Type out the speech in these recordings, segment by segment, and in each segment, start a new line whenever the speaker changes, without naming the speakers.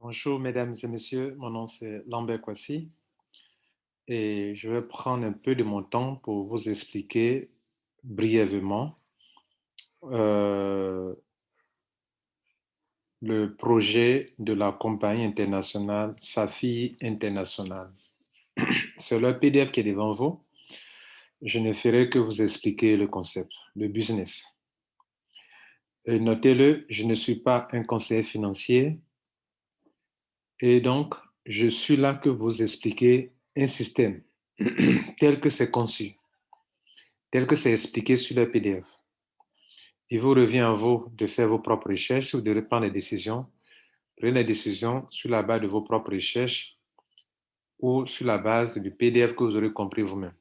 Bonjour mesdames et messieurs, mon nom c'est Lambert Kwasi et je vais prendre un peu de mon temps pour vous expliquer brièvement euh, le projet de la compagnie internationale Safi International. C'est le PDF qui est devant vous. Je ne ferai que vous expliquer le concept, le business. Et notez-le, je ne suis pas un conseiller financier et donc je suis là que vous expliquer un système tel que c'est conçu, tel que c'est expliqué sur le PDF. Il vous revient à vous de faire vos propres recherches ou de prendre des décisions. Prenez des décisions sur la base de vos propres recherches ou sur la base du PDF que vous aurez compris vous-même.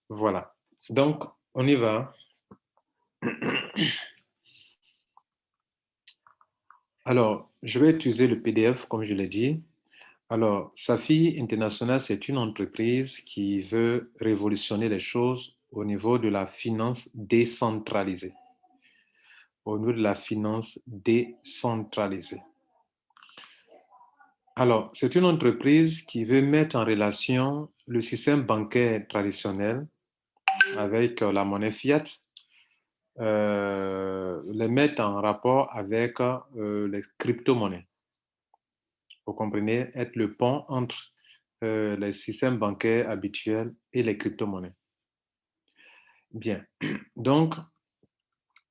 Voilà. Donc, on y va. Alors, je vais utiliser le PDF comme je l'ai dit. Alors, Safi International, c'est une entreprise qui veut révolutionner les choses au niveau de la finance décentralisée. Au niveau de la finance décentralisée. Alors, c'est une entreprise qui veut mettre en relation le système bancaire traditionnel avec la monnaie fiat, les mettre en rapport avec les crypto-monnaies. Vous comprenez, être le pont entre les systèmes bancaires habituels et les crypto-monnaies. Bien. Donc,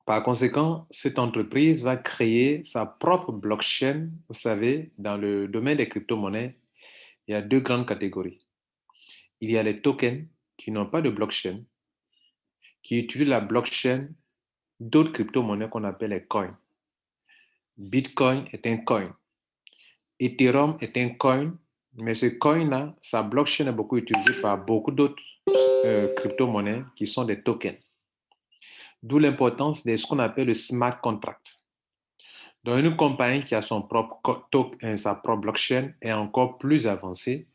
par conséquent, cette entreprise va créer sa propre blockchain. Vous savez, dans le domaine des crypto-monnaies, il y a deux grandes catégories. Il y a les tokens qui n'ont pas de blockchain, qui utilisent la blockchain d'autres crypto-monnaies qu'on appelle les coins. Bitcoin est un coin. Ethereum est un coin, mais ce coin-là, sa blockchain est beaucoup utilisée par beaucoup d'autres crypto-monnaies qui sont des tokens. D'où l'importance de ce qu'on appelle le smart contract. Donc, une compagnie qui a son propre token, sa propre blockchain est encore plus avancée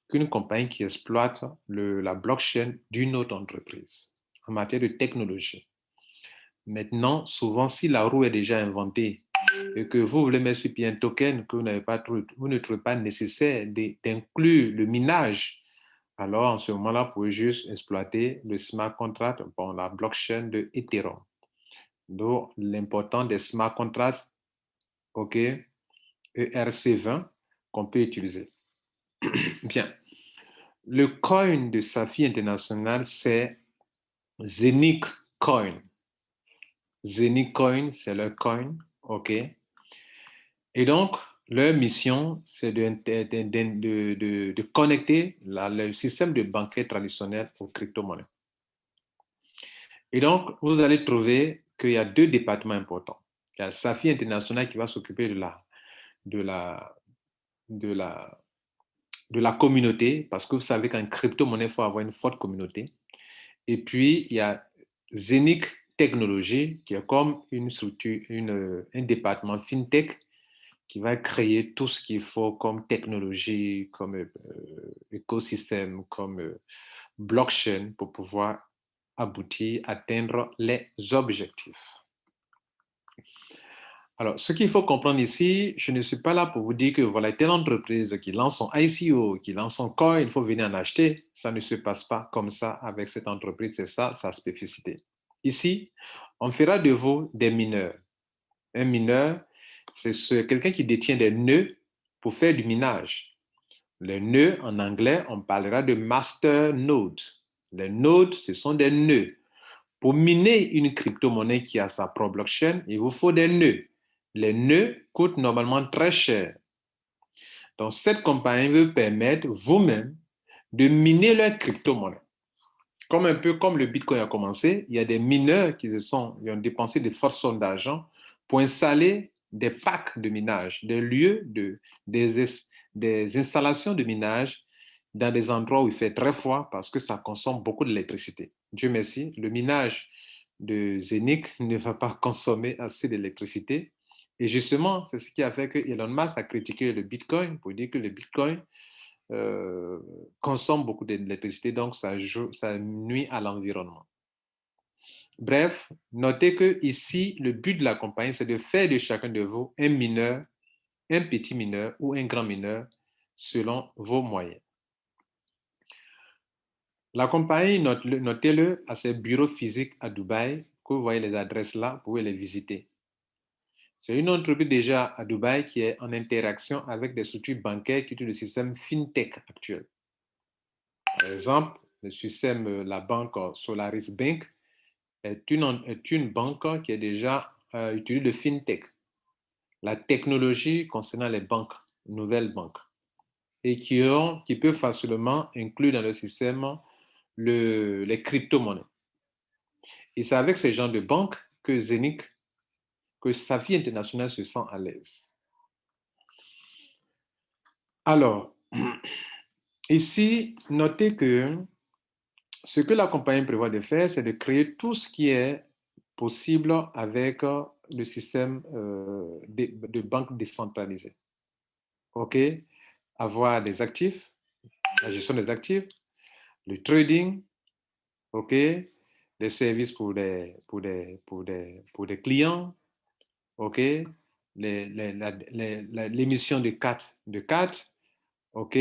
qu'une compagnie qui exploite la blockchain d'une autre entreprise en matière de technologie. Maintenant, souvent, si la roue est déjà inventée et que vous voulez mettre sur pied un token que vous ne trouvez pas nécessaire d'inclure le minage, alors en ce moment-là, vous pouvez juste exploiter le smart contract, bon, la blockchain de Ethereum. Donc, l'important des smart contracts, OK, ERC20, qu'on peut utiliser. Bien. Le coin de Safi International, c'est Zenic Coin. Zenic Coin, c'est leur coin, OK. Et donc, leur mission, c'est de connecter le système de banquier traditionnel aux crypto-monnaies. Et donc, vous allez trouver qu'il y a deux départements importants. Il y a Safi International qui va s'occuper de la, de la, de la communauté, parce que vous savez qu'en crypto-monnaie, il faut avoir une forte communauté. Et puis, il y a Zenic Technology, qui est comme une structure, un département fintech qui va créer tout ce qu'il faut comme technologie, comme écosystème, comme blockchain pour pouvoir aboutir, atteindre les objectifs. Alors, ce qu'il faut comprendre ici, je ne suis pas là pour vous dire que voilà, telle entreprise qui lance son ICO, qui lance son coin, il faut venir en acheter. Ça ne se passe pas comme ça avec cette entreprise, c'est ça sa spécificité. Ici, on fera de vous des mineurs. Un mineur, c'est quelqu'un qui détient des nœuds pour faire du minage. Les nœuds, en anglais, on parlera de master nodes. Les nodes, ce sont des nœuds. Pour miner une crypto-monnaie qui a sa propre blockchain, il vous faut des nœuds. Les nœuds coûtent normalement très cher. Donc, cette compagnie veut permettre vous-même de miner leur crypto-monnaie. Comme un peu comme le Bitcoin a commencé, il y a des mineurs qui ont dépensé de fortes sommes d'argent pour installer des packs de minage, des lieux, des installations de minage dans des endroits où il fait très froid parce que ça consomme beaucoup d'électricité. Dieu merci, le minage de Zenic ne va pas consommer assez d'électricité. Et justement, c'est ce qui a fait que Elon Musk a critiqué le Bitcoin pour dire que le Bitcoin consomme beaucoup d'électricité, donc ça nuit à l'environnement. Bref, notez que ici, le but de la compagnie, c'est de faire de chacun de vous un mineur un petit mineur ou un grand mineur selon vos moyens. La compagnie, notez-le, a ses bureaux physiques à Dubaï, que vous voyez les adresses là, vous pouvez les visiter. C'est une entreprise déjà à Dubaï qui est en interaction avec des structures bancaires qui utilisent le système FinTech actuel. Par exemple, le système, la banque Solaris Bank est une banque qui est déjà utilise le FinTech, la technologie concernant les banques, nouvelles banques, et qui peut facilement inclure dans le système les crypto-monnaies. Et c'est avec ces gens de banques que Zenic, que Safi International se sent à l'aise. Alors, ici, notez que ce que la compagnie prévoit de faire, c'est de créer tout ce qui est possible avec le système de banque décentralisée. OK? Avoir des actifs, la gestion des actifs, le trading, OK? Les services pour des clients, OK? L'émission de cartes, OK?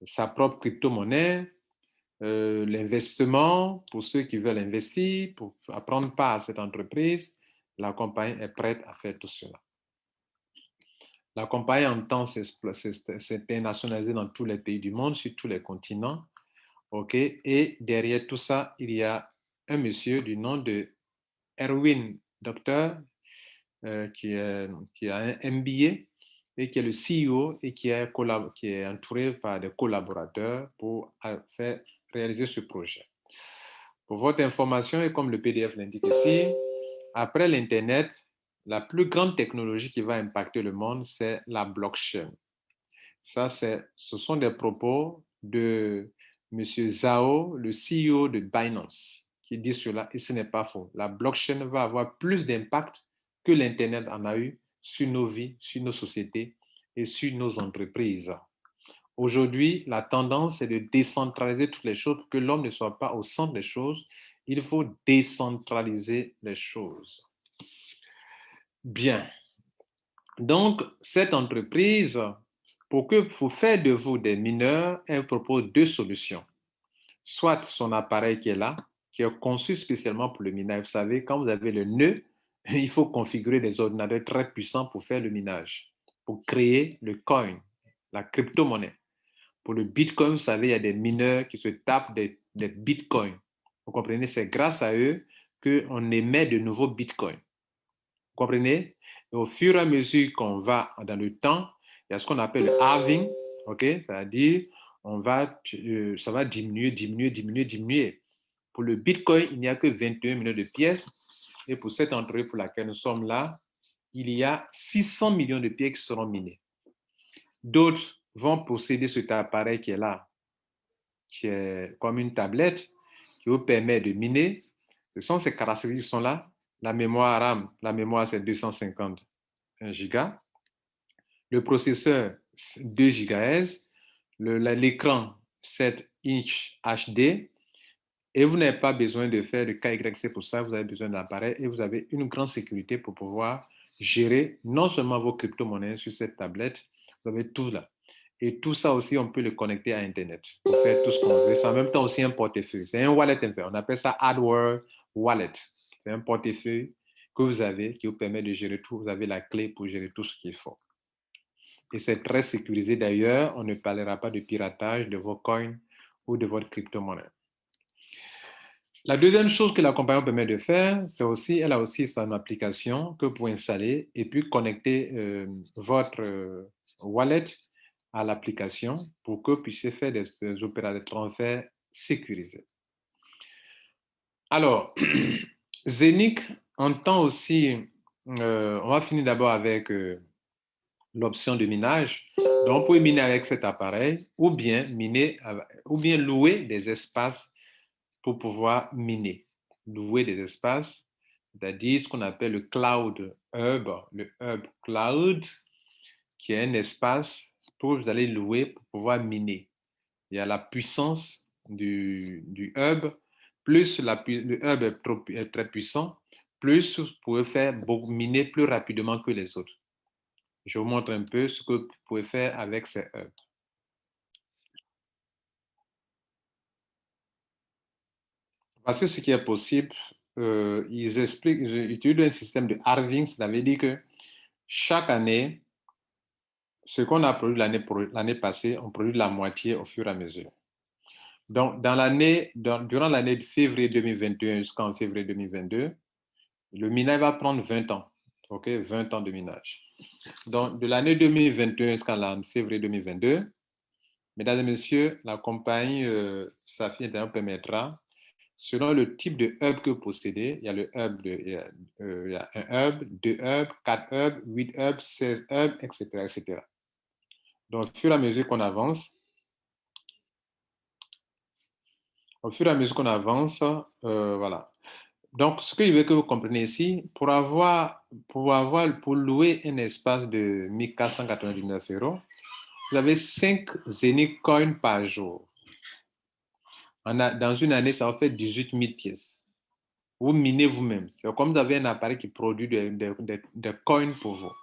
Sa propre crypto-monnaie, l'investissement pour ceux qui veulent investir, pour prendre part à cette entreprise, la compagnie est prête à faire tout cela. La compagnie entend s'internationaliser dans tous les pays du monde, sur tous les continents. OK? Et derrière tout ça, il y a un monsieur du nom de Erwin Docteur, qui a un MBA et qui est le CEO et qui est entouré par des collaborateurs pour faire réaliser ce projet. Pour votre information, et comme le PDF l'indique ici, après l'Internet, la plus grande technologie qui va impacter le monde, c'est la blockchain. Ça, ce sont des propos de M. Zhao, le CEO de Binance, qui dit cela, et ce n'est pas faux. La blockchain va avoir plus d'impact que l'Internet en a eu sur nos vies, sur nos sociétés et sur nos entreprises. Aujourd'hui, la tendance est de décentraliser toutes les choses pour que l'homme ne soit pas au centre des choses. Il faut décentraliser les choses. Bien. Donc, cette entreprise, pour faire de vous des mineurs, elle propose deux solutions. Soit son appareil qui est là, qui est conçu spécialement pour le minage. Vous savez, quand vous avez le nœud, il faut configurer des ordinateurs très puissants pour faire le minage, pour créer le coin, la crypto-monnaie. Pour le Bitcoin, vous savez, il y a des mineurs qui se tapent des Bitcoins. Vous comprenez? C'est grâce à eux qu'on émet de nouveaux Bitcoins. Vous comprenez? Et au fur et à mesure qu'on va dans le temps, il y a ce qu'on appelle le halving, OK? C'est-à-dire, ça va diminuer. Pour le Bitcoin, il n'y a que 21 millions de pièces. Et pour cette entreprise pour laquelle nous sommes là, il y a 600 millions de pièces qui seront minées. D'autres vont posséder cet appareil qui est là, qui est comme une tablette, qui vous permet de miner. Ce sont ces caractéristiques qui sont là. La mémoire RAM, la mémoire c'est 250 gigas. Le processeur 2 GHz. L'écran 7 inch HD. Et vous n'avez pas besoin de faire de KYC pour ça. Vous avez besoin d'un appareil et vous avez une grande sécurité pour pouvoir gérer non seulement vos crypto-monnaies sur cette tablette, vous avez tout là. Et tout ça aussi, on peut le connecter à Internet pour faire tout ce qu'on veut. C'est en même temps aussi un portefeuille. C'est un wallet. On appelle ça hardware wallet. C'est un portefeuille que vous avez qui vous permet de gérer tout. Vous avez la clé pour gérer tout ce qu'il faut. Et c'est très sécurisé d'ailleurs. On ne parlera pas de piratage de vos coins ou de votre crypto-monnaie. La deuxième chose que la compagnie permet de faire, elle a aussi son application que vous pouvez installer et puis connecter votre wallet à l'application pour que vous puissiez faire des opérations de transfert sécurisés. Alors, Zenic entend aussi, on va finir d'abord avec l'option de minage. Donc, vous pouvez miner avec cet appareil ou bien louer des espaces pour pouvoir miner, louer des espaces, c'est-à-dire ce qu'on appelle le cloud hub, le hub cloud, qui est un espace pour vous allez louer pour pouvoir miner. Il y a la puissance du hub, plus le hub est très puissant, plus vous pouvez faire miner plus rapidement que les autres. Je vous montre un peu ce que vous pouvez faire avec ces hubs. Parce que ce qui est possible, ils expliquent, ils utilisent un système de halving, ça veut dire que chaque année, ce qu'on a produit l'année passée, on produit la moitié au fur et à mesure. Donc, durant l'année de février 2021 jusqu'en février 2022, le minage va prendre 20 ans. OK, 20 ans de minage. Donc, de l'année 2021 jusqu'en février 2022, mesdames et messieurs, la compagnie Safi Internet permettra, selon le type de hub que vous possédez, il y a le hub, il y a un hub, 2 hubs, 4 hubs, 8 hubs, 16 hubs, etc., etc. Donc, au fur et à mesure qu'on avance, voilà. Donc, ce que je veux que vous compreniez ici, pour louer un espace de 1499 €, vous avez 5 Zenith Coins par jour. Dans une année, ça va faire 18 000 pièces. Vous minez vous-même. C'est comme vous avez un appareil qui produit des coins pour vous.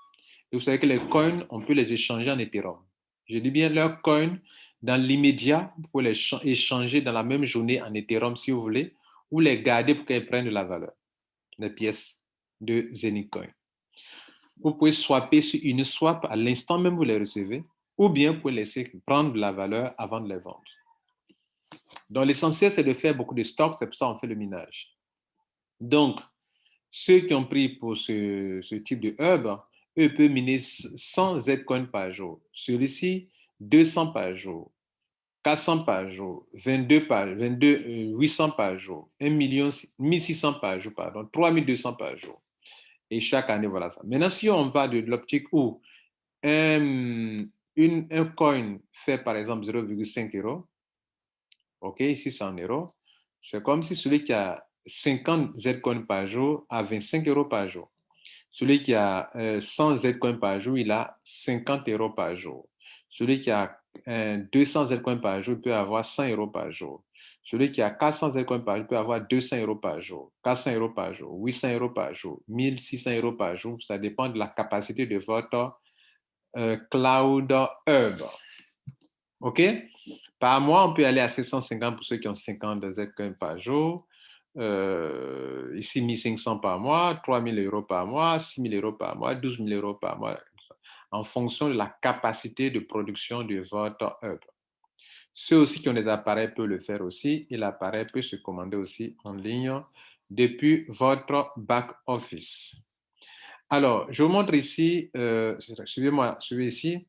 Et vous savez que les coins, on peut les échanger en Ethereum. Je dis bien leurs coins, dans l'immédiat, vous pouvez les échanger dans la même journée en Ethereum si vous voulez, ou les garder pour qu'elles prennent de la valeur, les pièces de Zenith Coin. Vous pouvez swapper sur une swap à l'instant même où vous les recevez, ou bien vous pouvez laisser prendre de la valeur avant de les vendre. Donc, l'essentiel, c'est de faire beaucoup de stocks, c'est pour ça qu'on fait le minage. Donc, ceux qui ont pris pour ce type de hub, eux peuvent miner 100 Zcoins par jour. Celui-ci, 200 par jour, 400 par jour, 800 par jour, 1 million, 1600 par jour, pardon, 3200 par jour. Et chaque année, voilà ça. Maintenant, si on va de l'optique où un coin fait par exemple 0,5 €, OK, ici c'est en euros, c'est comme si celui qui a 50 Zcoins par jour a 25 € par jour. Celui qui a 100 Zcoins par jour, il a 50 € par jour. Celui qui a 200 Zcoins par jour peut avoir 100 € par jour. Celui qui a 400 Zcoins par jour peut avoir 200 € par jour, 400 € par jour, 800 € par jour, 1600 € par jour. Ça dépend de la capacité de votre Cloud Hub. OK? Par mois, on peut aller à 750 pour ceux qui ont 50 Zcoins par jour. Ici, 1500 par mois, 3000 € par mois, 6000 € par mois, 12 000 € par mois, en fonction de la capacité de production de votre hub. Ceux aussi qui ont des appareils peuvent le faire aussi, et l'appareil peut se commander aussi en ligne depuis votre back-office. Alors, je vous montre ici, suivez-moi, suivez ici.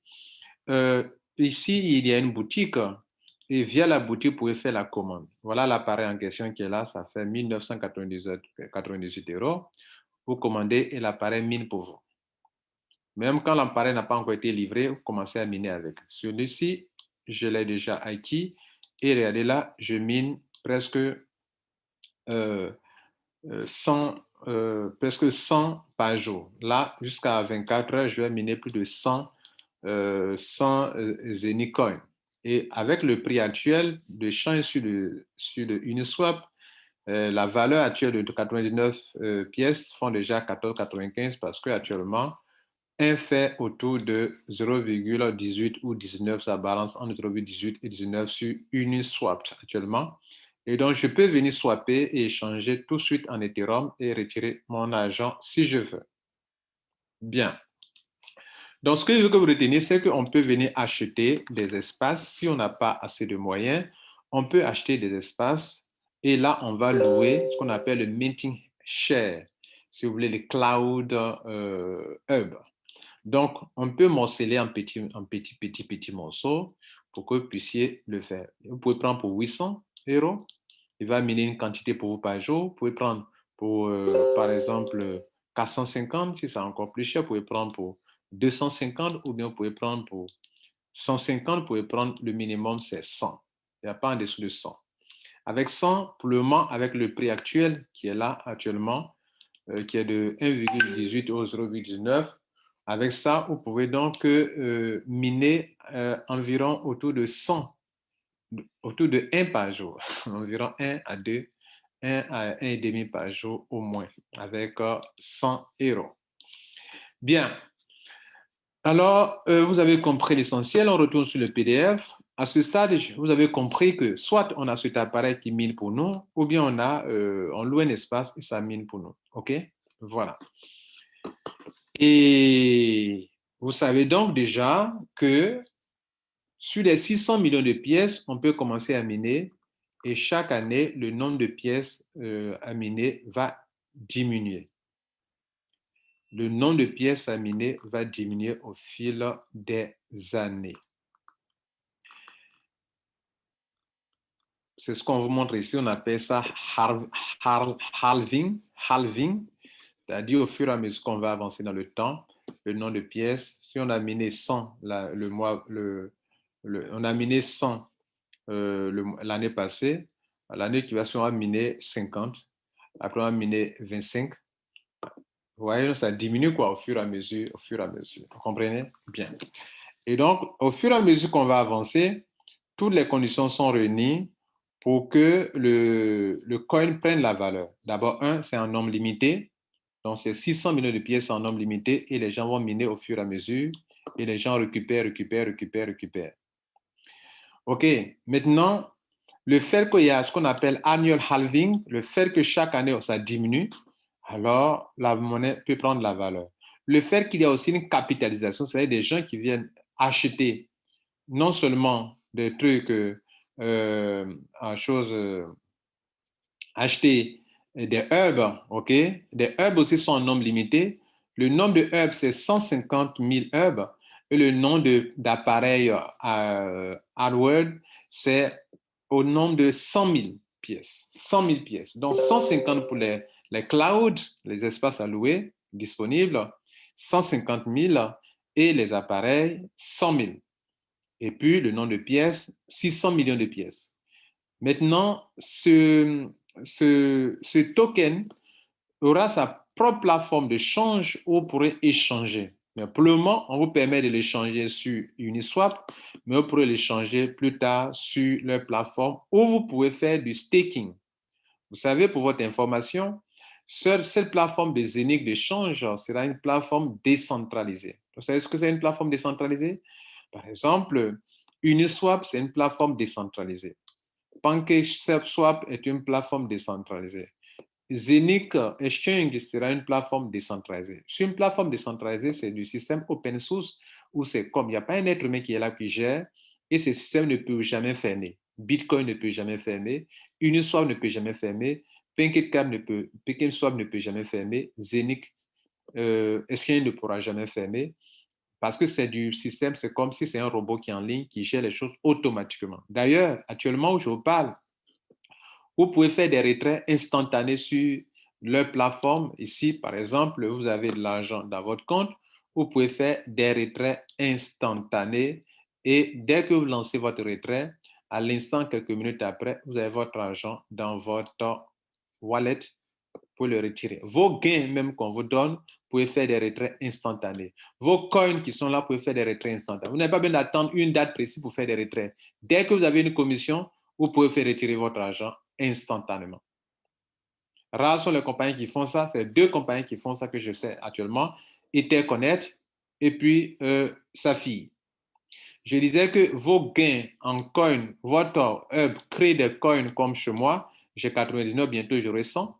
Ici, il y a une boutique et via la boutique, vous pouvez faire la commande. Voilà l'appareil en question qui est là, ça fait 1998 €. Vous commandez et l'appareil mine pour vous. Même quand l'appareil n'a pas encore été livré, vous commencez à miner avec. Celui-ci, je l'ai déjà acquis et regardez là, je mine presque 100, presque 100 par jour. Là, jusqu'à 24 heures, je vais miner plus de 100 Zenith Coin. Et avec le prix actuel de change sur le Uniswap, la valeur actuelle de 99 pièces font déjà 14,95 parce qu'actuellement, un fait autour de 0,18 ou 19, ça balance entre 0,18 et 19 sur Uniswap actuellement. Et donc, je peux venir swapper et échanger tout de suite en Ethereum et retirer mon argent si je veux. Bien. Donc, ce que je veux que vous reteniez, c'est qu'on peut venir acheter des espaces. Si on n'a pas assez de moyens, on peut acheter des espaces et là, on va louer ce qu'on appelle le minting share, si vous voulez, les cloud hub. Donc, on peut morceler en petits morceaux pour que vous puissiez le faire. Vous pouvez prendre pour 800 €. Il va miner une quantité pour vous par jour. Vous pouvez prendre pour, par exemple, 450. Si c'est encore plus cher, vous pouvez prendre pour 250 ou bien vous pouvez prendre pour 150. Vous pouvez prendre le minimum, c'est 100. Il n'y a pas en dessous de 100. Avec 100, pour le moment, avec le prix actuel qui est là actuellement, qui est de 1,18 au 0,19. Avec ça, vous pouvez donc miner environ autour de 100, autour de 1 par jour, environ 1 à 2, 1 à 1,5 par jour au moins, avec 100 €. Bien. Alors, vous avez compris l'essentiel. On retourne sur le PDF. À ce stade, vous avez compris que soit on a cet appareil qui mine pour nous, ou bien on loue un espace et ça mine pour nous. OK? Voilà. Et vous savez donc déjà que sur les 600 millions de pièces, on peut commencer à miner et chaque année, le nombre de pièces à miner va diminuer. Le nombre de pièces à miner va diminuer au fil des années. C'est ce qu'on vous montre ici, on appelle ça halving, c'est-à-dire au fur et à mesure qu'on va avancer dans le temps, le nombre de pièces, si on a miné 100 on a miné 100 l'année passée, l'année qui va on va miner 50, après on va miner 25. Vous voyez, ça diminue quoi au fur et à mesure, au fur et à mesure. Vous comprenez? Bien. Et donc, au fur et à mesure qu'on va avancer, toutes les conditions sont réunies pour que le coin prenne la valeur. D'abord, c'est un nombre limité. Donc, c'est 600 millions de pièces en nombre limité et les gens vont miner au fur et à mesure et les gens récupèrent. OK. Maintenant, le fait qu'il y a ce qu'on appelle annual halving, le fait que chaque année, ça diminue, alors la monnaie peut prendre la valeur. Le fait qu'il y a aussi une capitalisation, c'est-à-dire des gens qui viennent acheter non seulement des trucs, acheter des herbes, OK? Des herbes aussi sont en nombre limité. Le nombre de herbes, c'est 150 000 herbes. Et le nombre d'appareils hardware, c'est au nombre de 100 000 pièces. 100 000 pièces. Donc, 150 pour les clouds, les espaces alloués disponibles, 150 000 et les appareils, 100 000. Et puis, le nombre de pièces, 600 millions de pièces. Maintenant, ce token aura sa propre plateforme de change où vous pourrez échanger. Mais pour le moment, on vous permet de l'échanger sur Uniswap, mais vous pourrez l'échanger plus tard sur leur plateforme où vous pouvez faire du staking. Vous savez, pour votre information, cette plateforme de Zénith d'échange sera une plateforme décentralisée. Vous savez ce que c'est une plateforme décentralisée? Par exemple, Uniswap, c'est une plateforme décentralisée. PancakeSwap est une plateforme décentralisée. Zenic Exchange sera une plateforme décentralisée. Sur une plateforme décentralisée, c'est du système open source où c'est comme il n'y a pas un être humain qui est là qui gère et ce système ne peut jamais fermer. Bitcoin ne peut jamais fermer, Uniswap ne peut jamais fermer, PancakeSwap ne peut jamais fermer, Zenic Exchange ne pourra jamais fermer parce que c'est du système, c'est comme si c'est un robot qui est en ligne, qui gère les choses automatiquement. D'ailleurs, actuellement où je vous parle, vous pouvez faire des retraits instantanés sur leur plateforme. Ici, par exemple, vous avez de l'argent dans votre compte. Vous pouvez faire des retraits instantanés et dès que vous lancez votre retrait, à l'instant, quelques minutes après, vous avez votre argent dans votre wallet pour le retirer. Vos gains même qu'on vous donne, vous pouvez faire des retraits instantanés. Vos coins qui sont là, vous pouvez faire des retraits instantanés. Vous n'avez pas besoin d'attendre une date précise pour faire des retraits. Dès que vous avez une commission, vous pouvez faire retirer votre argent instantanément. Rares sont les compagnies qui font ça. C'est 2 compagnies qui font ça que je sais actuellement. Etherconnect et puis Safi. Je disais que vos gains en coin, votre hub crée des coins comme chez moi. J'ai 99, bientôt j'aurai 100.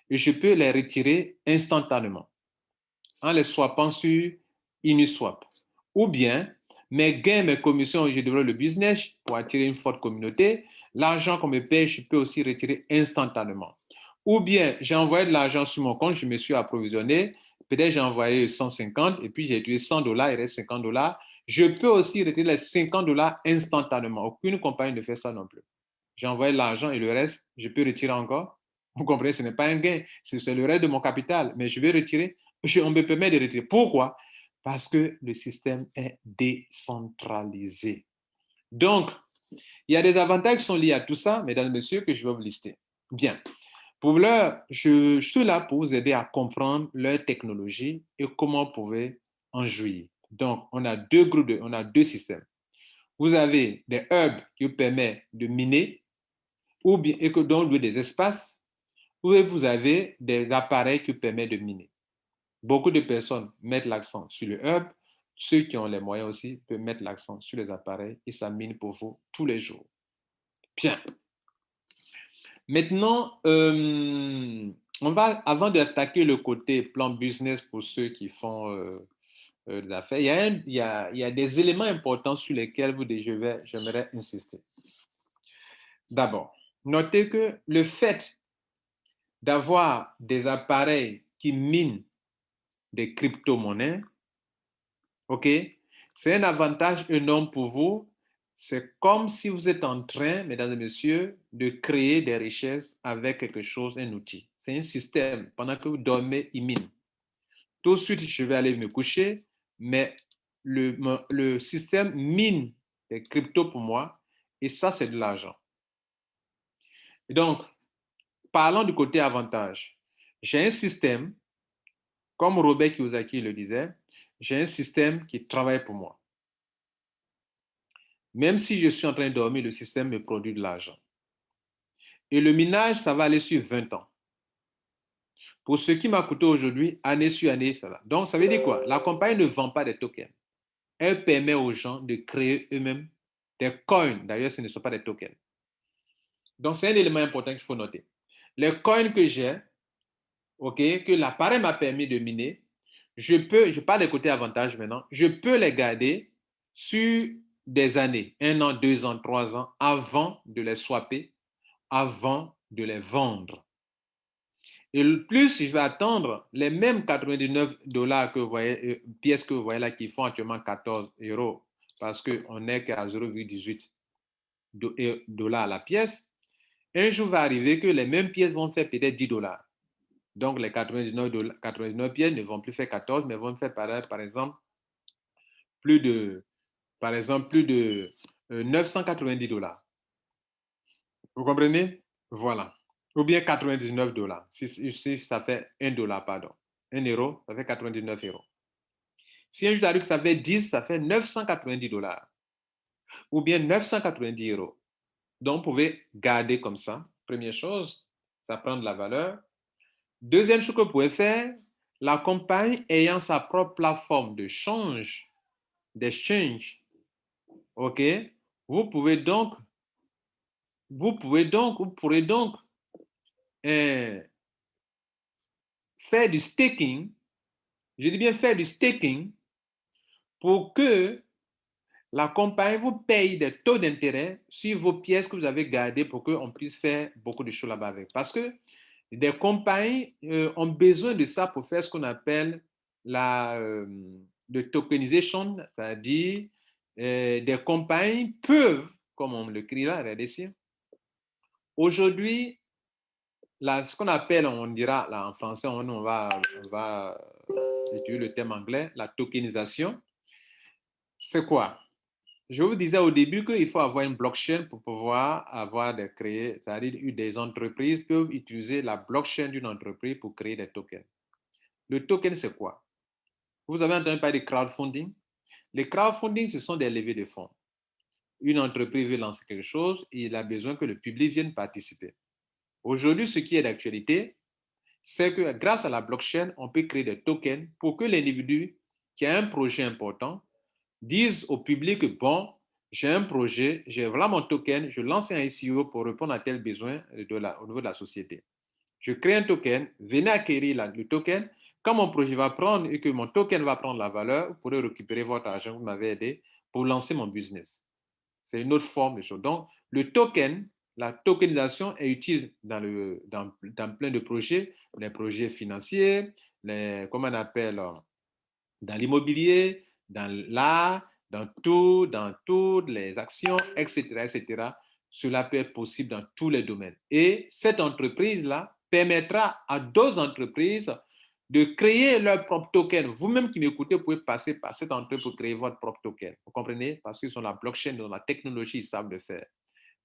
Et je peux les retirer instantanément en les swappant sur Uniswap. Ou bien, mes gains, mes commissions, je développe le business pour attirer une forte communauté. L'argent qu'on me paye, je peux aussi retirer instantanément. Ou bien, j'ai envoyé de l'argent sur mon compte, je me suis approvisionné. Peut-être j'ai envoyé 150 et puis j'ai utilisé $100, il reste $50. Je peux aussi retirer les $50 instantanément. Aucune compagnie ne fait ça non plus. J'ai envoyé l'argent et le reste, je peux retirer encore. Vous comprenez, ce n'est pas un gain, c'est le reste de mon capital, mais je vais retirer, on me permet de retirer. Pourquoi? Parce que le système est décentralisé. Donc, il y a des avantages qui sont liés à tout ça, mesdames et messieurs, que je vais vous lister. Bien. Pour l'heure, je suis là pour vous aider à comprendre leur technologie et comment vous pouvez en jouir. Donc, on a deux systèmes. Vous avez des hubs qui vous permettent de miner ou bien et que dont des espaces, ou vous avez des appareils qui vous permettent de miner. Beaucoup de personnes mettent l'accent sur le hub, ceux qui ont les moyens aussi peuvent mettre l'accent sur les appareils et ça mine pour vous tous les jours. Bien. Maintenant, on va, avant d'attaquer le côté plan business pour ceux qui font des affaires, il y a des éléments importants sur lesquels j'aimerais insister. D'abord, notez que le fait d'avoir des appareils qui minent des crypto-monnaies, OK, c'est un avantage énorme pour vous. C'est comme si vous êtes en train, mesdames et messieurs, de créer des richesses avec quelque chose, un outil. C'est un système. Pendant que vous dormez, il mine. Tout de suite, je vais aller me coucher, mais le système mine des cryptos pour moi et ça, c'est de l'argent. Et donc, parlons du côté avantage. J'ai un système, comme Robert Kiyosaki le disait, j'ai un système qui travaille pour moi. Même si je suis en train de dormir, le système me produit de l'argent. Et le minage, ça va aller sur 20 ans. Pour ce qui m'a coûté aujourd'hui, année sur année, ça va. Donc, ça veut dire quoi? La compagnie ne vend pas des tokens. Elle permet aux gens de créer eux-mêmes des coins. D'ailleurs, ce ne sont pas des tokens. Donc, c'est un élément important qu'il faut noter. Les coins que j'ai, okay, que l'appareil m'a permis de miner, je parle des côtés avantages maintenant, je peux les garder sur des années, 1 an, 2 ans, 3 ans, avant de les swapper, avant de les vendre. Et le plus je vais attendre, les mêmes 99 dollars que vous voyez, pièces que vous voyez là, qui font actuellement 14 euros, parce qu'on n'est qu'à 0,18 dollars la pièce, un jour va arriver que les mêmes pièces vont faire peut-être 10 dollars. Donc, les 99 pièces ne vont plus faire 14, mais vont faire par exemple plus de, plus de 990 dollars. Vous comprenez? Voilà. Ou bien 99 dollars. Si ça fait 1 dollar, pardon. 1 euro, ça fait 99 euros. Si un jour d'arrive, ça fait 10, ça fait 990 dollars. Ou bien 990 euros. Donc, vous pouvez garder comme ça. Première chose, ça prend de la valeur. Deuxième chose que vous pouvez faire, la compagnie ayant sa propre plateforme de change, d'échange, OK, vous pourrez donc faire du staking, je dis bien faire du staking, pour que la compagnie vous paye des taux d'intérêt sur vos pièces que vous avez gardées pour qu'on puisse faire beaucoup de choses là-bas avec. Parce que des compagnies ont besoin de ça pour faire ce qu'on appelle de tokenisation, c'est-à-dire des compagnies peuvent, comme on le crie là, regardez ici, aujourd'hui, ce qu'on appelle, on dira là en français, on va utiliser le terme anglais, la tokenisation, c'est quoi? Je vous disais au début qu'il faut avoir une blockchain pour pouvoir créer, c'est-à-dire des entreprises peuvent utiliser la blockchain d'une entreprise pour créer des tokens. Le token, c'est quoi? Vous avez entendu parler de crowdfunding? Les crowdfunding, ce sont des levées de fonds. Une entreprise veut lancer quelque chose et il a besoin que le public vienne participer. Aujourd'hui, ce qui est d'actualité, c'est que grâce à la blockchain, on peut créer des tokens pour que l'individu qui a un projet important dise au public que bon, j'ai un projet, j'ai voilà mon token, je lance un ICO pour répondre à tel besoin au niveau de la société. Je crée un token, venez acquérir le token. Quand mon projet va prendre et que mon token va prendre la valeur, vous pourrez récupérer votre argent, vous m'avez aidé pour lancer mon business. C'est une autre forme de choses. Donc, le token, la tokenisation est utile dans plein de projets, les projets financiers, comment on appelle, dans l'immobilier, dans l'art, dans toutes les actions, etc., etc. Cela peut être possible dans tous les domaines. Et cette entreprise-là permettra à d'autres entreprises de créer leur propre token. Vous-même qui m'écoutez, vous pouvez passer par cette entreprise pour créer votre propre token. Vous comprenez? Parce qu'ils sont la blockchain, dans la technologie, ils savent le faire.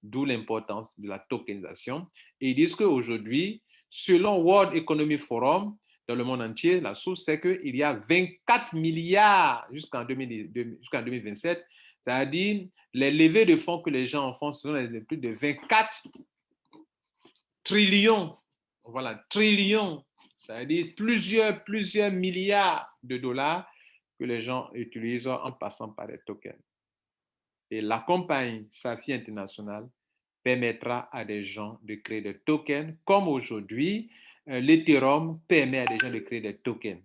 D'où l'importance de la tokenisation. Et ils disent qu'aujourd'hui, selon World Economic Forum, dans le monde entier, la source, c'est qu'il y a 24 milliards jusqu'en 2027, c'est-à-dire les levées de fonds que les gens en font, ce sont plus de 24 trillions, voilà, trillions, c'est-à-dire plusieurs milliards de dollars que les gens utilisent en passant par les tokens. Et la compagnie Safi International permettra à des gens de créer des tokens, comme aujourd'hui, l'Ethereum permet à des gens de créer des tokens.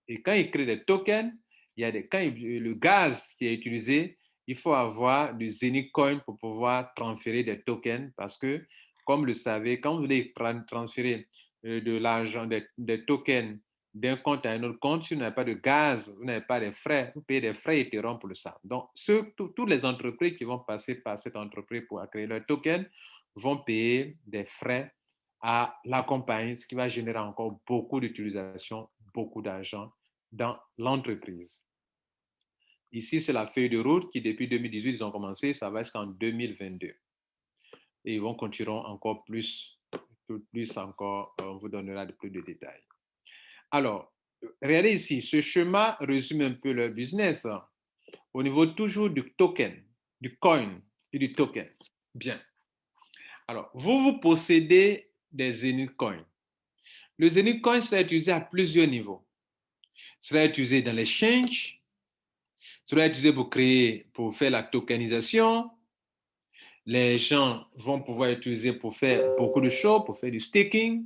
Et quand ils créent des tokens, le gaz qui est utilisé, il faut avoir du Zenith Coin pour pouvoir transférer des tokens parce que, comme vous le savez, quand vous voulez transférer de l'argent, des tokens d'un compte à un autre compte, si vous n'avez pas de gaz, vous n'avez pas de frais, vous payez des frais Ethereum pour le ça. Donc, toutes les entreprises qui vont passer par cette entreprise pour créer leur token vont payer des frais à la compagnie, ce qui va générer encore beaucoup d'utilisation, beaucoup d'argent dans l'entreprise. Ici, c'est la feuille de route qui, depuis 2018, ils ont commencé, ça va jusqu'en 2022. Et ils vont continuer encore plus encore, on vous donnera plus de détails. Alors, regardez ici, ce schéma résume un peu leur business au niveau toujours du token, du coin et du token. Bien. Alors, vous possédez des Zenith Coins. Le Zenith Coin sera utilisé à plusieurs niveaux. Sera utilisé dans l'échange, sera utilisé pour faire la tokenisation. Les gens vont pouvoir utiliser pour faire beaucoup de choses, pour faire du staking.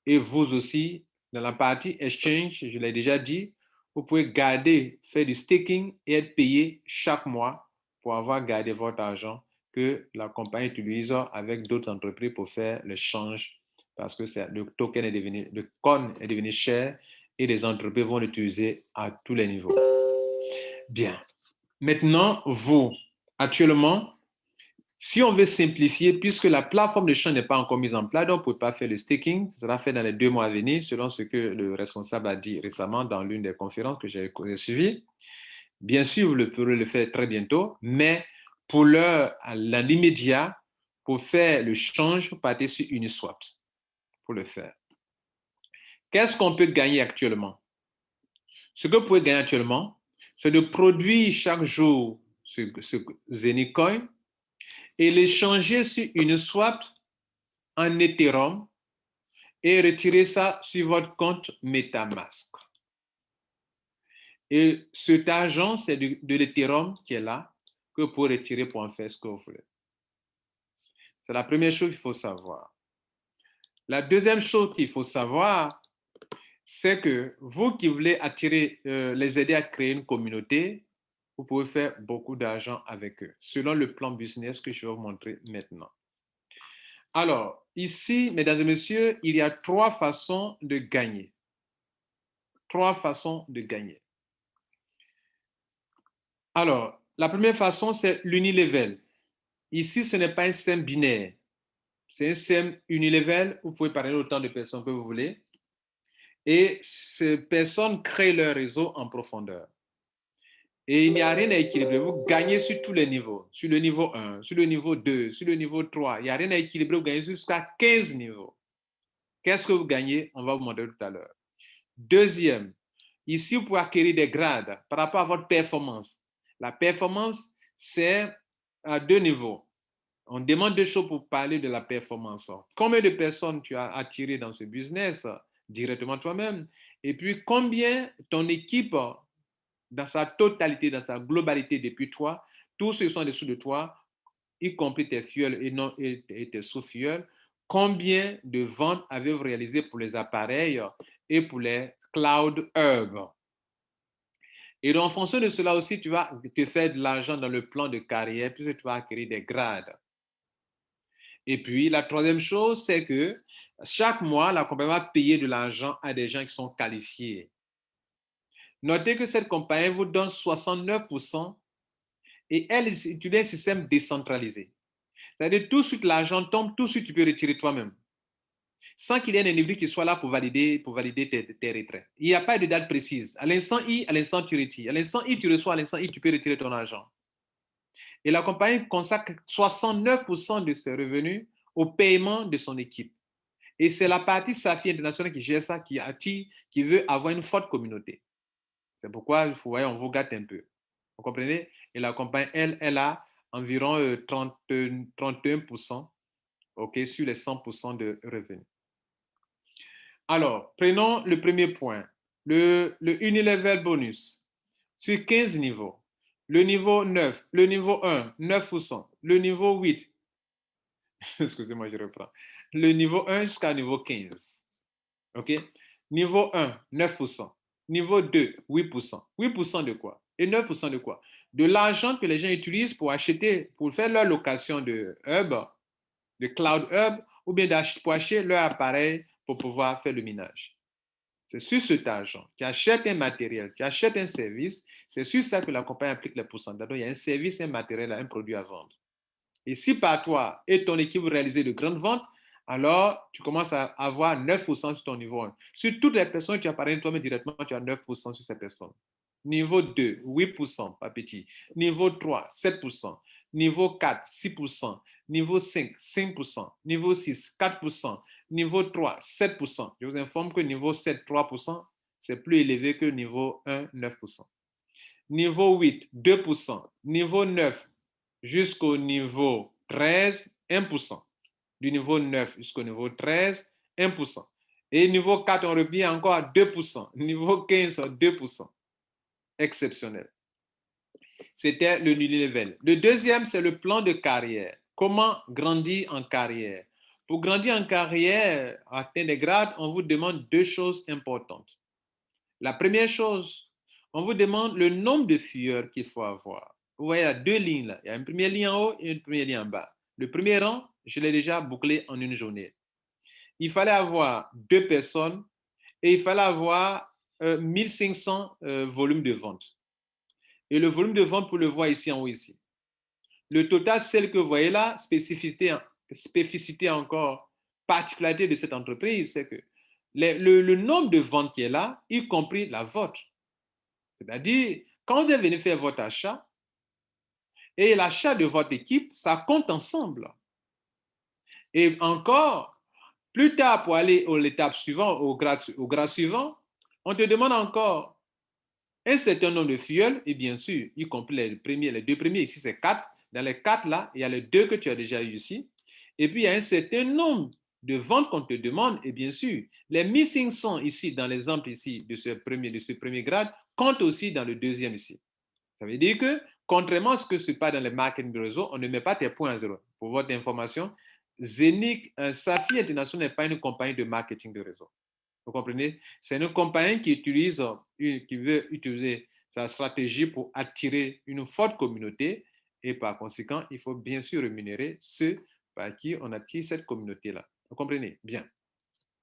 Et vous aussi, dans la partie exchange, je l'ai déjà dit, vous pouvez garder, faire du staking et être payé chaque mois pour avoir gardé votre argent que la compagnie utilise avec d'autres entreprises pour faire l'échange parce que le token le coin est devenu cher et les entreprises vont l'utiliser à tous les niveaux. Bien. Maintenant, vous, actuellement, si on veut simplifier, puisque la plateforme de change n'est pas encore mise en place, donc on ne peut pas faire le staking, ce sera fait dans les 2 mois à venir, selon ce que le responsable a dit récemment dans l'une des conférences que j'ai suivies. Bien sûr, vous pourrez le faire très bientôt, mais pour l'immédiat, pour faire le change, vous partez sur Uniswap pour le faire. Qu'est-ce qu'on peut gagner actuellement? Ce que vous pouvez gagner actuellement, c'est de produire chaque jour ce Zenith Coin et l'échanger sur Uniswap en Ethereum et retirer ça sur votre compte MetaMask. Et cet argent, c'est de l'Ethereum qui est là, que vous pouvez retirer pour en faire ce que vous voulez. C'est la première chose qu'il faut savoir. La deuxième chose qu'il faut savoir, c'est que vous qui voulez les aider à créer une communauté, vous pouvez faire beaucoup d'argent avec eux, selon le plan business que je vais vous montrer maintenant. Alors, ici, mesdames et messieurs, il y a 3 façons de gagner. 3 façons de gagner. Alors, la première façon, c'est l'unilevel. Ici, ce n'est pas un système binaire. C'est un système unilevel. Vous pouvez parler autant de personnes que vous voulez. Et ces personnes créent leur réseau en profondeur. Et il n'y a rien à équilibrer. Vous gagnez sur tous les niveaux. Sur le niveau 1, sur le niveau 2, sur le niveau 3. Il n'y a rien à équilibrer. Vous gagnez jusqu'à 15 niveaux. Qu'est-ce que vous gagnez? On va vous montrer tout à l'heure. Deuxième, ici, vous pouvez acquérir des grades par rapport à votre performance. La performance, c'est à 2 niveaux. On demande 2 choses pour parler de la performance. Combien de personnes tu as attiré dans ce business directement toi-même? Et puis, combien ton équipe, dans sa totalité, dans sa globalité depuis toi, tous ceux qui sont en dessous de toi, y compris tes fuels et tes sous-fuels, combien de ventes avez-vous réalisé pour les appareils et pour les cloud hubs? Et donc, en fonction de cela aussi, tu vas te faire de l'argent dans le plan de carrière puisque tu vas acquérir des grades. Et puis, la troisième chose, c'est que chaque mois, la compagnie va payer de l'argent à des gens qui sont qualifiés. Notez que cette compagnie vous donne 69% et elle utilise un système décentralisé. C'est-à-dire, tout de suite, l'argent tombe, tout de suite, tu peux retirer toi-même. Sans qu'il y ait un individu qui soit là pour valider tes retraits. Il n'y a pas de date précise. À l'instant I, à l'instant tu retires. À l'instant I, tu reçois. À l'instant I, tu peux retirer ton argent. Et la compagnie consacre 69% de ses revenus au paiement de son équipe. Et c'est la partie Safi International qui gère ça, qui veut avoir une forte communauté. C'est pourquoi, vous voyez, on vous gâte un peu. Vous comprenez? Et la compagnie, elle a environ 31%, okay, sur les 100% de revenus. Alors, prenons le premier point, le unilevel bonus. sur 15 niveaux. Le niveau 9, le niveau 1, 9%. Le niveau 8, excusez-moi, je reprends. Le niveau 1 jusqu'à niveau 15. OK? Niveau 1, 9%. Niveau 2, 8%. 8% de quoi? Et 9% de quoi? De l'argent que les gens utilisent pour acheter, pour faire leur location de Hub, de Cloud Hub, ou bien pour acheter leur appareil pour pouvoir faire le minage. C'est sur cet argent qui achète un matériel, qui achète un service, c'est sur ça que la compagnie applique les pourcentages. Donc, il y a un service, un matériel, un produit à vendre. Et si par toi et ton équipe réalisez de grandes ventes, alors tu commences à avoir 9% sur ton niveau 1. Sur toutes les personnes qui apparaissent toi-même directement, tu as 9% sur ces personnes. Niveau 2, 8%, pas petit. Niveau 3, 7%. Niveau 4, 6%. Niveau 5, 5%. Niveau 6, 4%. Niveau 3, 7%. Je vous informe que niveau 7, 3%, c'est plus élevé que niveau 1, 9%. Niveau 8, 2%. Niveau 9, jusqu'au niveau 13, 1%. Du niveau 9 jusqu'au niveau 13, 1%. Et niveau 4, on revient encore à 2%. Niveau 15, 2%. Exceptionnel. C'était le level. Le deuxième, c'est le plan de carrière. Comment grandir en carrière? Pour grandir en carrière, atteindre des grades, on vous demande deux choses importantes. La première chose, on vous demande le nombre de fuyeurs qu'il faut avoir. Vous voyez, il y a deux lignes là. Il y a une première ligne en haut et une première ligne en bas. Le premier rang, je l'ai déjà bouclé en une journée. Il fallait avoir deux personnes et il fallait avoir 1500 volumes de vente. Et le volume de vente, pour le voir ici en haut ici. Le total, celle que vous voyez là, spécificité encore, particularité de cette entreprise, c'est que le nombre de ventes qui est là, y compris la vôtre. C'est-à-dire, quand vous venez faire votre achat et l'achat de votre équipe, ça compte ensemble. Et encore, plus tard, pour aller à l'étape suivante, au grade suivant, on te demande encore un certain nombre de filleuls, et bien sûr, y compris les deux premiers, ici c'est 4. Dans les 4 là, il y a les 2 que tu as déjà eu ici. Et puis, il y a un certain nombre de ventes qu'on te demande, et bien sûr, les 1500 ici, dans l'exemple ici de ce premier grade, comptent aussi dans le deuxième ici. Ça veut dire que, contrairement à ce que c'est pas dans les marketing de réseau, on ne met pas tes points à zéro. Pour votre information, Zenith, Safi International n'est pas une compagnie de marketing de réseau. Vous comprenez? C'est une compagnie qui veut utiliser sa stratégie pour attirer une forte communauté et par conséquent, il faut bien sûr rémunérer ceux par qui on attire cette communauté-là. Vous comprenez? Bien.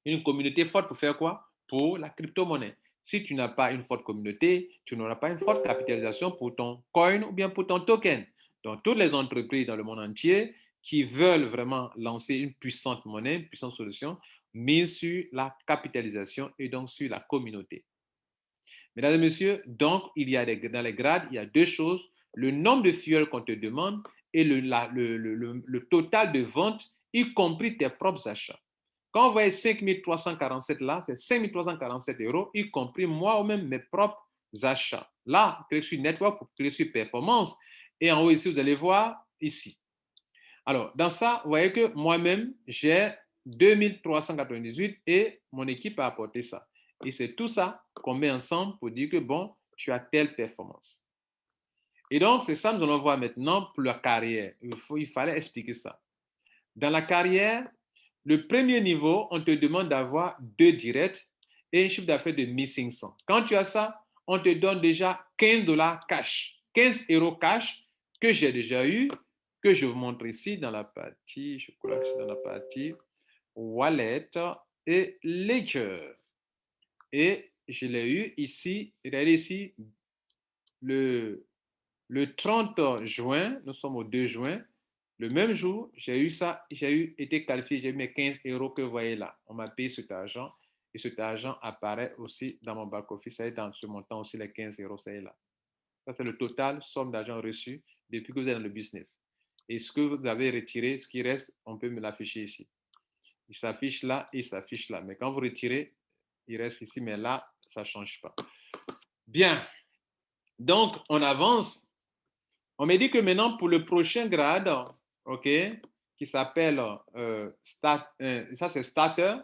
Une communauté forte pour faire quoi? Pour la crypto-monnaie. Si tu n'as pas une forte communauté, tu n'auras pas une forte capitalisation pour ton coin ou bien pour ton token. Donc, toutes les entreprises dans le monde entier qui veulent vraiment lancer une puissante monnaie, une puissante solution, misent sur la capitalisation et donc sur la communauté. Mesdames et messieurs, donc, dans les grades, il y a deux choses. Le nombre de fioles qu'on te demande et le total de ventes, y compris tes propres achats. Quand vous voyez 5347 là, c'est 5347 euros, y compris moi ou même mes propres achats. Là, cliquez sur Network, cliquez sur Performance. Et en haut ici, vous allez voir ici. Alors, dans ça, vous voyez que moi-même, j'ai 2398 et mon équipe a apporté ça. Et c'est tout ça qu'on met ensemble pour dire que, bon, tu as telle performance. Et donc, c'est ça que nous allons voir maintenant pour la carrière. Il fallait expliquer ça. Dans la carrière, le premier niveau, on te demande d'avoir 2 directs et un chiffre d'affaires de 1500. Quand tu as ça, on te donne déjà 15 dollars cash, 15 euros cash que j'ai déjà eu, que je vous montre ici dans la partie, je crois que c'est dans la partie wallet et ledger. Et je l'ai eu ici, regardez ici, le 30 juin, nous sommes au 2 juin, le même jour, j'ai eu ça, j'ai été qualifié, j'ai eu mes 15 euros que vous voyez là. On m'a payé cet argent et cet argent apparaît aussi dans mon back-office. Ça est dans ce montant aussi, les 15 euros, ça est là. Ça, c'est le total somme d'argent reçu depuis que vous êtes dans le business. Et ce que vous avez retiré, ce qui reste, on peut me l'afficher ici. Il s'affiche là et il s'affiche là. Mais quand vous retirez, il reste ici, mais là, ça ne change pas. Bien. Donc, on avance. On me dit que maintenant, pour le prochain grade, OK, qui s'appelle, ça c'est Starter,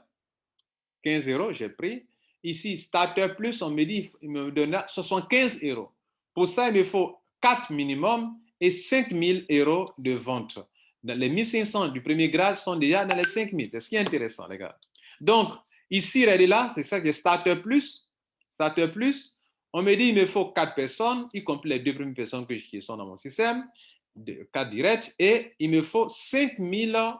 15 euros, j'ai pris. Ici, Starter Plus, on me dit, il me donnera 75 euros. Pour ça, il me faut 4 minimum et 5 000 euros de vente. Les 1500 du premier grade sont déjà dans les 5 000. C'est ce qui est intéressant, les gars. Donc, ici, regardez là, c'est ça que Starter Plus. Starter Plus, on me dit il me faut 4 personnes, y compris les 2 premières personnes qui sont dans mon système, 4 directs, et il me faut 5 000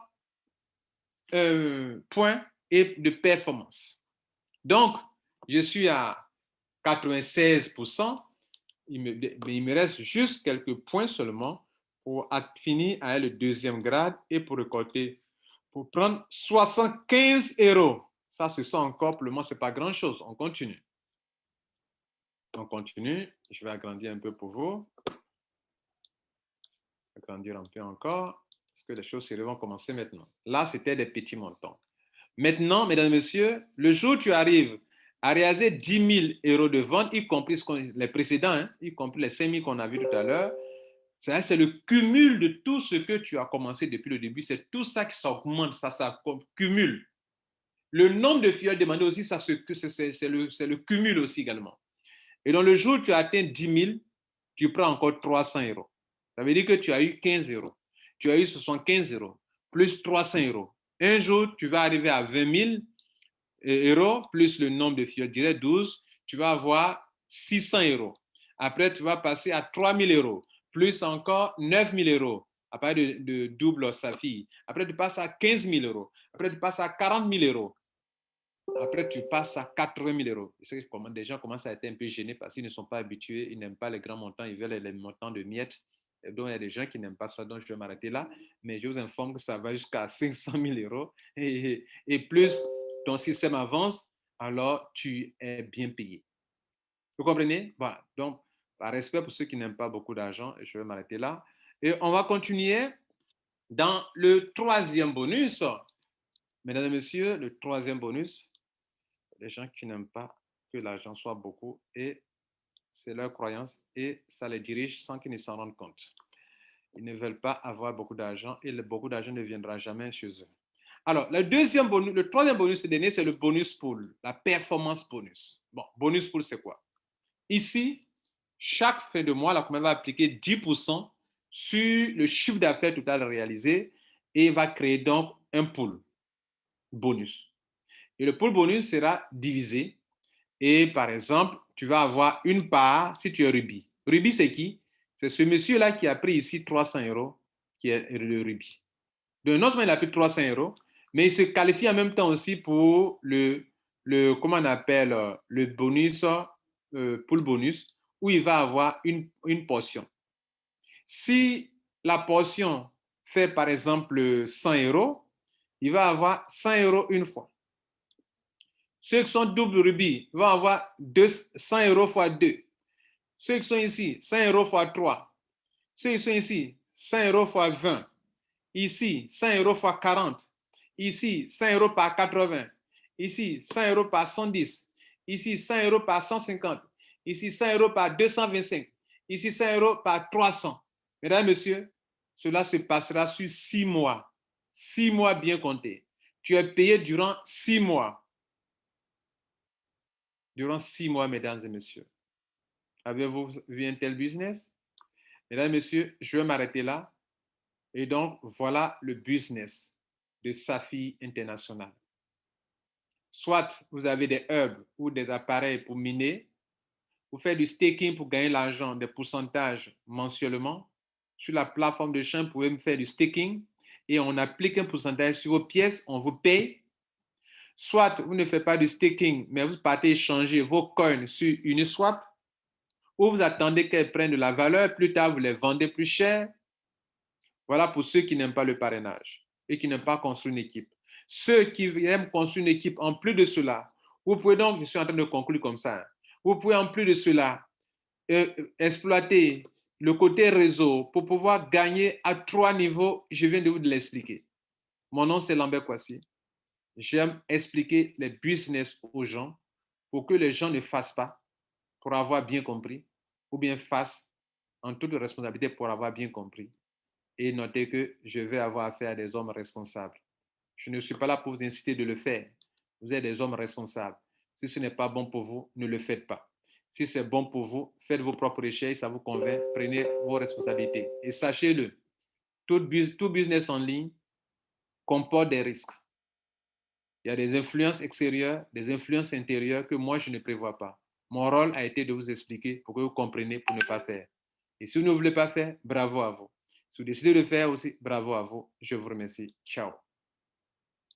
points et de performance. Donc, je suis à 96%. Il me reste juste quelques points seulement pour finir avec le deuxième grade et pour récolter, pour prendre 75 euros. Ça, ce sont encore, pour le moment, ce n'est pas grand-chose. On continue. On continue. Je vais agrandir un peu pour vous. Agrandir un peu encore, parce que les choses vont commencer maintenant. Là, c'était des petits montants. Maintenant, mesdames et messieurs, le jour où tu arrives à réaliser 10 000 euros de vente, y compris les précédents, hein, y compris les 5 000 qu'on a vus tout à l'heure, c'est le cumul de tout ce que tu as commencé depuis le début. C'est tout ça qui s'augmente, ça cumule. Le nombre de filleuls demandés aussi, c'est le cumul aussi également. Et donc, le jour où tu atteins 10 000, tu prends encore 300 euros. Ça veut dire que tu as eu 15 euros. Tu as eu 75 euros, plus 300 euros. Un jour, tu vas arriver à 20 000 euros, plus le nombre de filleuls, je dirais 12, tu vas avoir 600 euros. Après, tu vas passer à 3 000 euros, plus encore 9 000 euros, à partir de double sa fille. Après, tu passes à 15 000 euros. Après, tu passes à 40 000 euros. Après, tu passes à 80 000 euros. Des gens commencent à être un peu gênés parce qu'ils ne sont pas habitués, ils n'aiment pas les grands montants, ils veulent les montants de miettes. Et donc, il y a des gens qui n'aiment pas ça, donc je vais m'arrêter là. Mais je vous informe que ça va jusqu'à 500 000 euros. Et plus ton système avance, alors tu es bien payé. Vous comprenez? Voilà. Donc, par respect pour ceux qui n'aiment pas beaucoup d'argent, je vais m'arrêter là. Et on va continuer dans le troisième bonus. Mesdames et messieurs, le troisième bonus, les gens qui n'aiment pas que l'argent soit beaucoup et c'est leur croyance et ça les dirige sans qu'ils ne s'en rendent compte. Ils ne veulent pas avoir beaucoup d'argent et beaucoup d'argent ne viendra jamais chez eux. Alors, le troisième bonus dernier, c'est le bonus pool, la performance bonus. Bon, bonus pool, c'est quoi? Ici, chaque fin de mois, la compagnie va appliquer 10% sur le chiffre d'affaires total réalisé et va créer donc un pool bonus. Et le pool bonus sera divisé. Et par exemple, tu vas avoir une part si tu es Ruby. Ruby, c'est qui? C'est ce monsieur-là qui a pris ici 300 euros, qui est le Ruby. Donc, non seulement il a pris 300 euros, mais il se qualifie en même temps aussi pour comment on appelle, le bonus, pool bonus, où il va avoir une portion. Si la portion fait par exemple 100 euros, il va avoir 100 euros une fois. Ceux qui sont double rubis vont avoir 100 euros fois 2. Ceux qui sont ici, 100 euros fois 3. Ceux qui sont ici, 100 euros fois 20. Ici, 100 euros fois 40. Ici, 100 euros par 80. Ici, 100 euros par 110. Ici, 100 euros par 150. Ici, 100 euros par 225. Ici, 100 euros par 300. Mesdames, Messieurs, cela se passera sur 6 mois. 6 mois bien comptés. Tu es payé durant 6 mois. Durant 6 mois, mesdames et messieurs. Avez-vous vu un tel business? Mesdames et messieurs, je vais m'arrêter là. Et donc, voilà le business de Safi International. Soit vous avez des hubs ou des appareils pour miner, vous faites du staking pour gagner l'argent, des pourcentages mensuellement. Sur la plateforme de chaîne, vous pouvez me faire du staking et on applique un pourcentage sur vos pièces, on vous paye. Soit vous ne faites pas du staking, mais vous partez échanger vos coins sur Uniswap, ou vous attendez qu'elles prennent de la valeur, plus tard vous les vendez plus cher. Voilà pour ceux qui n'aiment pas le parrainage et qui n'aiment pas construire une équipe. Ceux qui aiment construire une équipe, en plus de cela, vous pouvez donc, je suis en train de conclure comme ça, vous pouvez en plus de cela exploiter le côté réseau pour pouvoir gagner à 3 niveaux, je viens de vous l'expliquer. Mon nom c'est Lambert Kwasi. J'aime expliquer les business aux gens pour que les gens ne fassent pas pour avoir bien compris ou bien fassent en toute responsabilité pour avoir bien compris. Et notez que je vais avoir affaire à des hommes responsables. Je ne suis pas là pour vous inciter de le faire. Vous êtes des hommes responsables. Si ce n'est pas bon pour vous, ne le faites pas. Si c'est bon pour vous, faites vos propres recherches, ça vous convainc, prenez vos responsabilités. Et sachez-le, tout business en ligne comporte des risques. Il y a des influences extérieures, des influences intérieures que moi, je ne prévois pas. Mon rôle a été de vous expliquer pour que vous compreniez pour ne pas faire. Et si vous ne voulez pas faire, bravo à vous. Si vous décidez de faire aussi, bravo à vous. Je vous remercie. Ciao.